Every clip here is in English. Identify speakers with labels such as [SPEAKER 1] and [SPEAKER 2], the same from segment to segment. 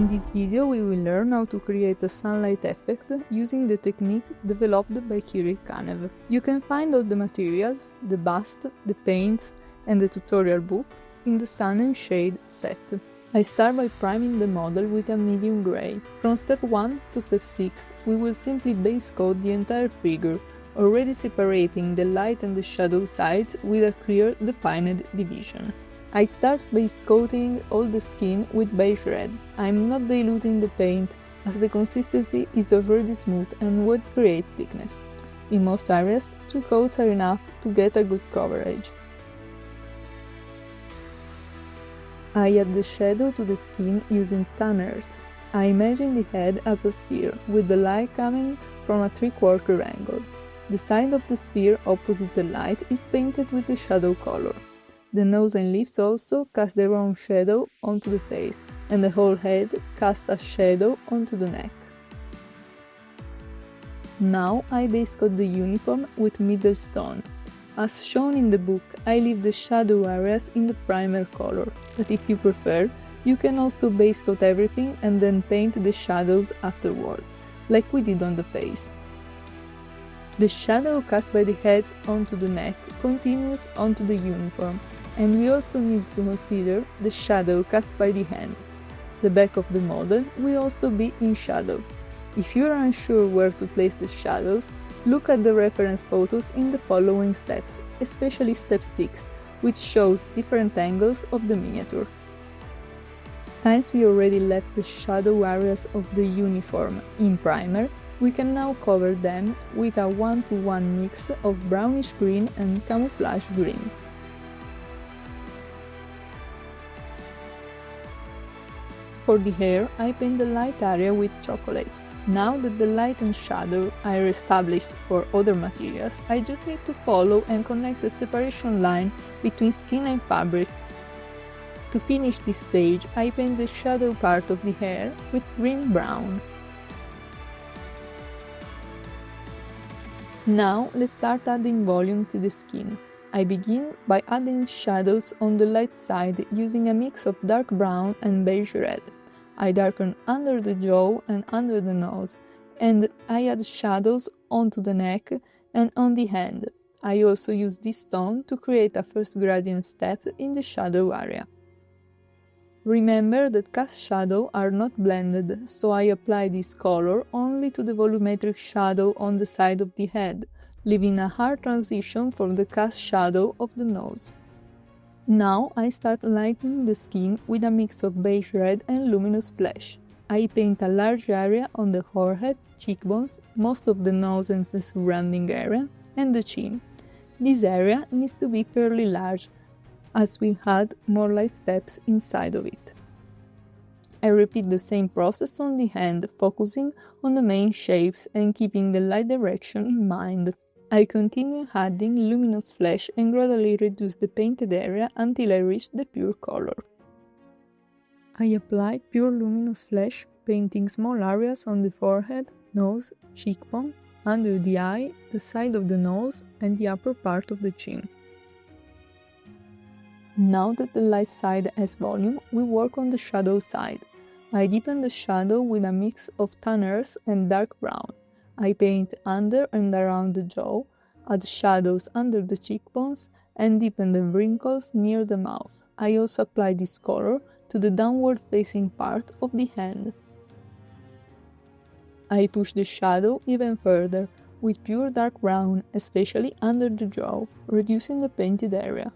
[SPEAKER 1] this video we will learn how to create a sunlight effect using the technique developed by Kirill Kanaev. You can find all the materials, the bust, the paints and the tutorial book in the Sun and Shade set. I start by priming the model with a medium grey. From step 1 to step 6 we will simply base coat the entire figure, already separating the light and the shadow sides with a clear defined division. I start base coating all the skin with beige red. I am not diluting the paint as the consistency is already smooth and would create thickness. In most areas, 2 coats are enough to get a good coverage. I add the shadow to the skin using tan earth. I imagine the head as a sphere, with the light coming from a 3/4 angle. The side of the sphere opposite the light is painted with the shadow color. The nose and lips also cast their own shadow onto the face, and the whole head casts a shadow onto the neck. Now I base coat the uniform with middle stone. As shown in the book, I leave the shadow areas in the primer color, but if you prefer, you can also base coat everything and then paint the shadows afterwards, like we did on the face. The shadow cast by the head onto the neck continues onto the uniform, and we also need to consider the shadow cast by the hand. The back of the model will also be in shadow. If you are unsure where to place the shadows, look at the reference photos in the following steps, especially step 6, which shows different angles of the miniature. Since we already left the shadow areas of the uniform in primer, we can now cover them with a 1-to-1 mix of brownish green and camouflage green. For the hair, I paint the light area with chocolate. Now that the light and shadow are established for other materials, I just need to follow and connect the separation line between skin and fabric. To finish this stage, I paint the shadow part of the hair with green-brown. Now let's start adding volume to the skin. I begin by adding shadows on the light side using a mix of dark brown and beige red. I darken under the jaw and under the nose, and I add shadows onto the neck and on the hand. I also use this tone to create a first gradient step in the shadow area. Remember that cast shadows are not blended, so I apply this color only to the volumetric shadow on the side of the head, leaving a hard transition for the cast shadow of the nose. Now I start lightening the skin with a mix of beige red and luminous flesh. I paint a large area on the forehead, cheekbones, most of the nose and the surrounding area, and the chin. This area needs to be fairly large, as we had more light steps inside of it. I repeat the same process on the hand, focusing on the main shapes and keeping the light direction in mind. I continue adding luminous flesh and gradually reduce the painted area until I reach the pure color. I apply pure luminous flesh, painting small areas on the forehead, nose, cheekbone, under the eye, the side of the nose and the upper part of the chin. Now that the light side has volume, we work on the shadow side. I deepen the shadow with a mix of tan earth and dark brown. I paint under and around the jaw, add shadows under the cheekbones, and deepen the wrinkles near the mouth. I also apply this color to the downward facing part of the hand. I push the shadow even further, with pure dark brown, especially under the jaw, reducing the painted area.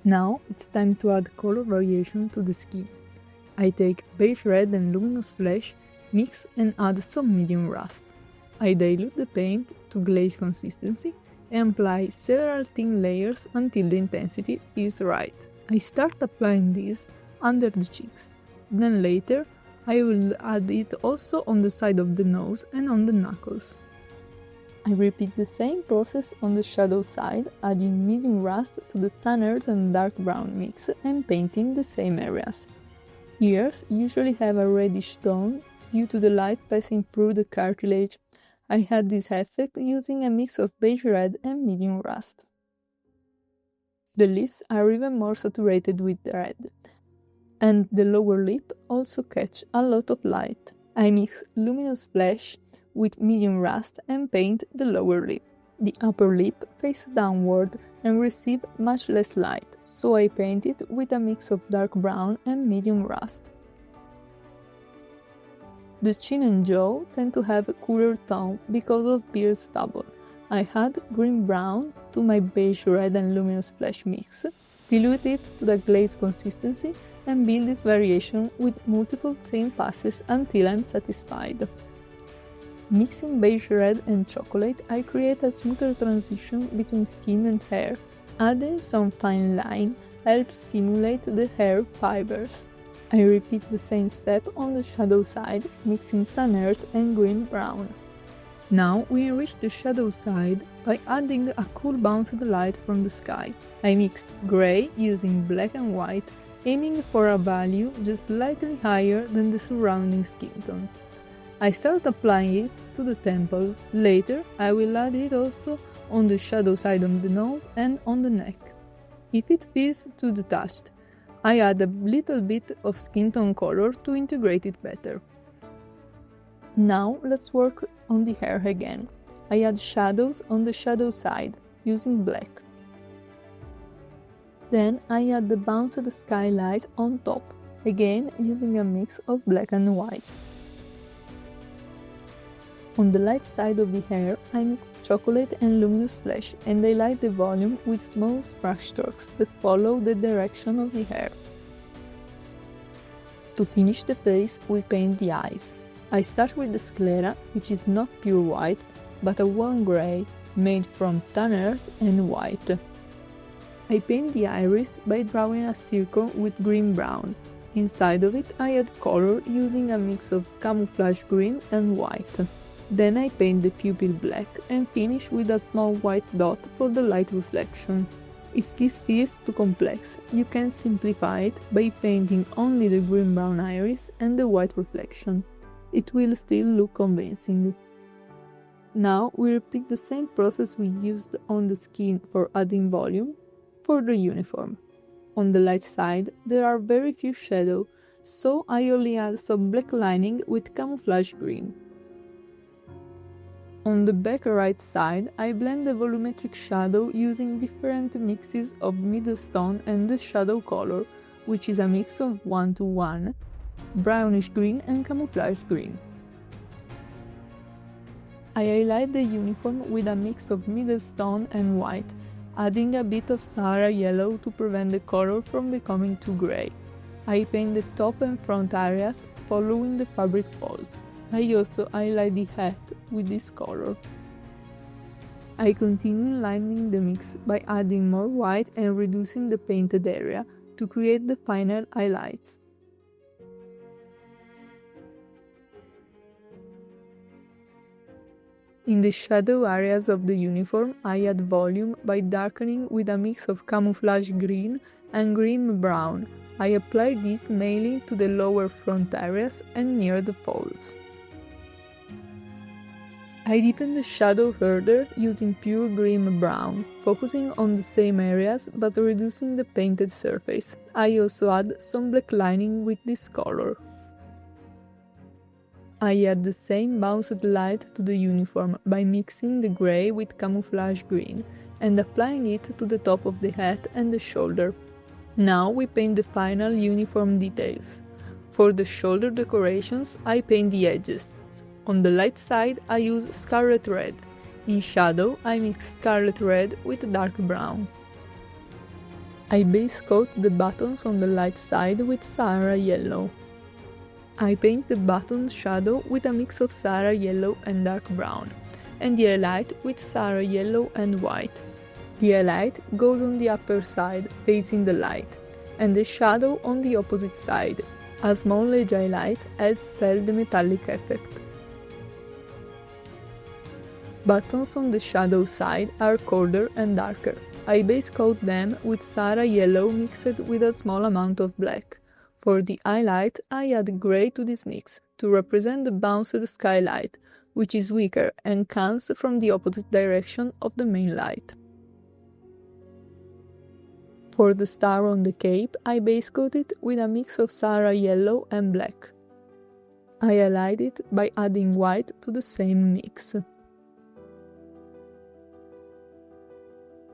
[SPEAKER 1] Now it's time to add color variation to the skin. I take beige red and luminous flesh, mix and add some medium rust. I dilute the paint to glaze consistency and apply several thin layers until the intensity is right. I start applying this under the cheeks, then later I will add it also on the side of the nose and on the knuckles. I repeat the same process on the shadow side, adding medium rust to the tan earth and dark brown mix and painting the same areas. Ears usually have a reddish tone due to the light passing through the cartilage. I had this effect using a mix of beige red and medium rust. The lips are even more saturated with red. and the lower lip also catch a lot of light. I mix luminous flash with medium rust and paint the lower lip. The upper lip faces downward and receives much less light, so I paint it with a mix of dark brown and medium rust. The chin and jaw tend to have a cooler tone because of beard stubble. I add green-brown to my beige red and luminous flash mix, dilute it to the glaze consistency, and build this variation with multiple thin passes until I'm satisfied. Mixing beige red and chocolate, I create a smoother transition between skin and hair. Adding some fine line helps simulate the hair fibers. I repeat the same step on the shadow side, mixing tan earth and green-brown. Now we enrich the shadow side by adding a cool bounced light from the sky. I mixed grey using black and white, aiming for a value just slightly higher than the surrounding skin tone. I start applying it to the temple. Later I will add it also on the shadow side of the nose and on the neck. If it feels too detached, I add a little bit of skin tone color to integrate it better. Now let's work on the hair again. I add shadows on the shadow side, using black. Then I add the bounced skylight on top, again using a mix of black and white. On the light side of the hair, I mix chocolate and luminous flash and I light the volume with small brush strokes that follow the direction of the hair. To finish the face, we paint the eyes. I start with the sclera, which is not pure white, but a warm grey, made from tan earth and white. I paint the iris by drawing a circle with green-brown. Inside of it I add color using a mix of camouflage green and white. Then I paint the pupil black and finish with a small white dot for the light reflection. If this feels too complex, you can simplify it by painting only the green-brown iris and the white reflection. It will still look convincing. Now we repeat the same process we used on the skin for adding volume for the uniform. On the light side there are very few shadows, so I only add some black lining with camouflage green. On the back right side I blend the volumetric shadow using different mixes of middlestone and the shadow color, which is a mix of 1:1, brownish green and camouflage green. I highlight the uniform with a mix of middlestone and white, adding a bit of Sahara yellow to prevent the color from becoming too grey. I paint the top and front areas following the fabric folds. I also highlight the hat with this color. I continue lining the mix by adding more white and reducing the painted area to create the final highlights. In the shadow areas of the uniform, I add volume by darkening with a mix of camouflage green and green-brown. I apply this mainly to the lower front areas and near the folds. I deepen the shadow further using pure green-brown, focusing on the same areas but reducing the painted surface. I also add some black lining with this color. I add the same bounced light to the uniform by mixing the grey with camouflage green and applying it to the top of the hat and the shoulder. Now we paint the final uniform details. For the shoulder decorations, I paint the edges. On the light side, I use scarlet red. In shadow, I mix scarlet red with dark brown. I base coat the buttons on the light side with Sahara yellow. I paint the button shadow with a mix of Sahara yellow and dark brown, and the highlight with Sahara yellow and white. The highlight goes on the upper side, facing the light, and the shadow on the opposite side. A small edge highlight helps sell the metallic effect. Buttons on the shadow side are colder and darker. I base coat them with Sahara yellow mixed with a small amount of black. For the highlight, I add grey to this mix to represent the bounced skylight, which is weaker and comes from the opposite direction of the main light. For the star on the cape, I base coat it with a mix of Sahara yellow and black. I highlight it by adding white to the same mix.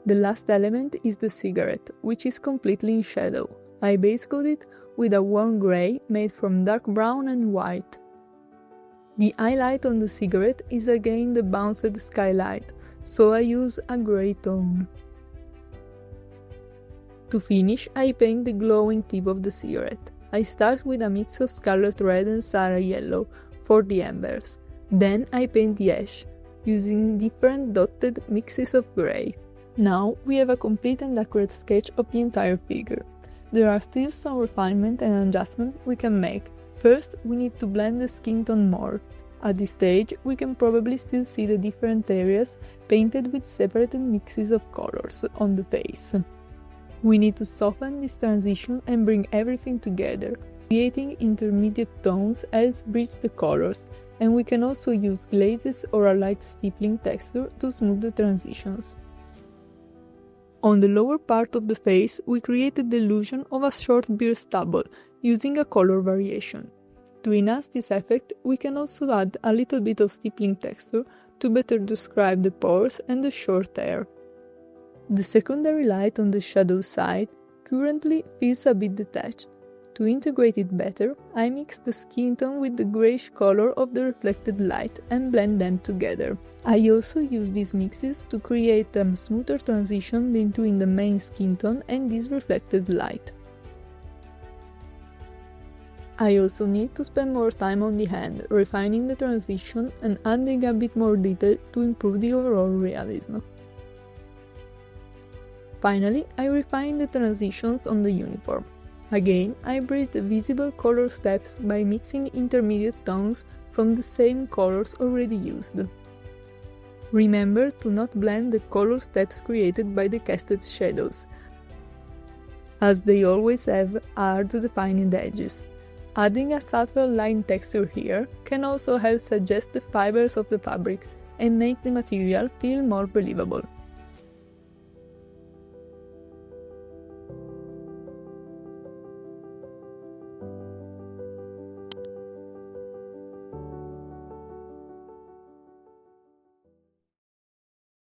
[SPEAKER 1] The last element is the cigarette, which is completely in shadow. I base coat it with a warm grey made from dark brown and white. The highlight on the cigarette is again the bounced skylight, so I use a grey tone. To finish, I paint the glowing tip of the cigarette. I start with a mix of scarlet red and Sahara yellow for the embers. Then I paint the ash, using different dotted mixes of grey. Now we have a complete and accurate sketch of the entire figure. There are still some refinement and adjustment we can make. First, we need to blend the skin tone more. At this stage, we can probably still see the different areas painted with separated mixes of colors on the face. We need to soften this transition and bring everything together. Creating intermediate tones helps bridge the colors, and we can also use glazes or a light stippling texture to smooth the transitions. On the lower part of the face, we created the illusion of a short beard stubble, using a color variation. To enhance this effect, we can also add a little bit of stippling texture to better describe the pores and the short hair. The secondary light on the shadow side currently feels a bit detached. To integrate it better, I mix the skin tone with the greyish color of the reflected light and blend them together. I also use these mixes to create a smoother transition between the main skin tone and this reflected light. I also need to spend more time on the hand, refining the transition and adding a bit more detail to improve the overall realism. Finally, I refine the transitions on the uniform. Again, I bridge the visible color steps by mixing intermediate tones from the same colors already used. Remember to not blend the color steps created by the casted shadows, as they always have hard-defined edges. Adding a subtle line texture here can also help suggest the fibers of the fabric and make the material feel more believable.